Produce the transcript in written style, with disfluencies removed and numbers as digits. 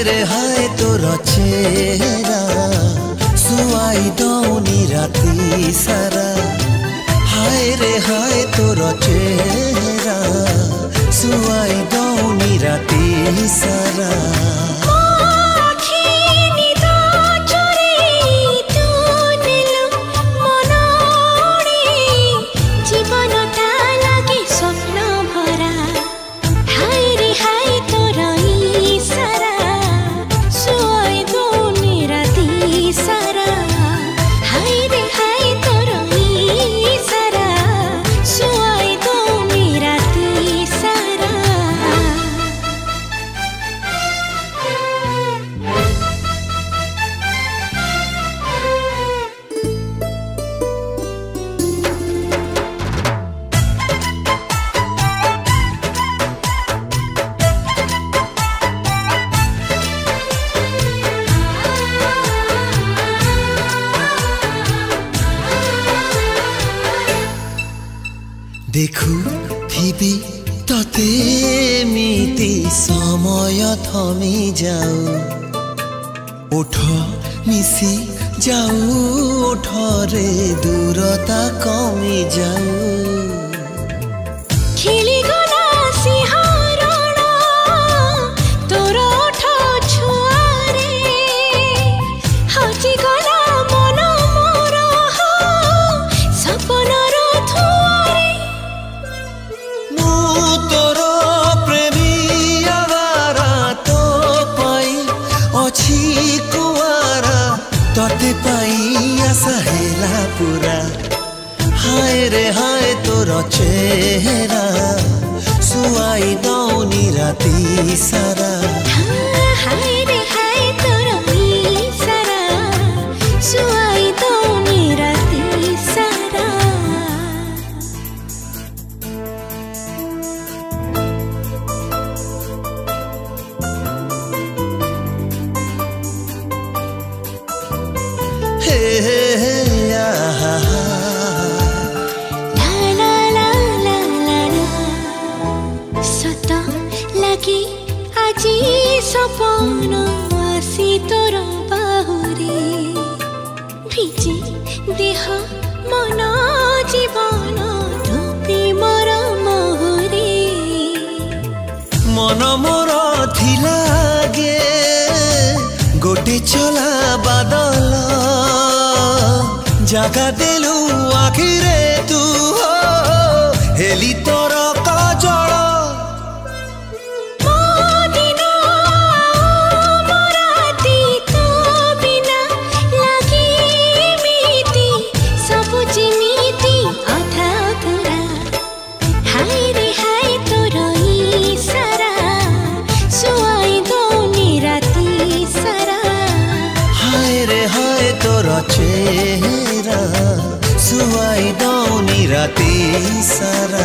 रे हाय तोर चेहरा सुआई दौनी राती सारा। हाय रे हाय तोर चेहरा सुआई दौनी राती सारा। देखु थिबी तते मिति समय थमी जाऊ। ओठ मिसी जाऊ ओठरे दूरता कमी जाऊ। तोते पाई आशा हेला पूरा। हाय रे हाय तोर चेहरा सुआई दौनी राती सारा। हाय रे हाय तोर इशारा सुआई दौनी राती सारा। सता लगी आजी सपन आसी तोर बाहुरे। भिजी देह मन जीवन तो प्रेमर मोहरे। मन मोर थिला गे गोटे चला बादल जगा देलु आखिरे तू हेली तोर काजल। चेहरा सुआई दौनी राती सारा।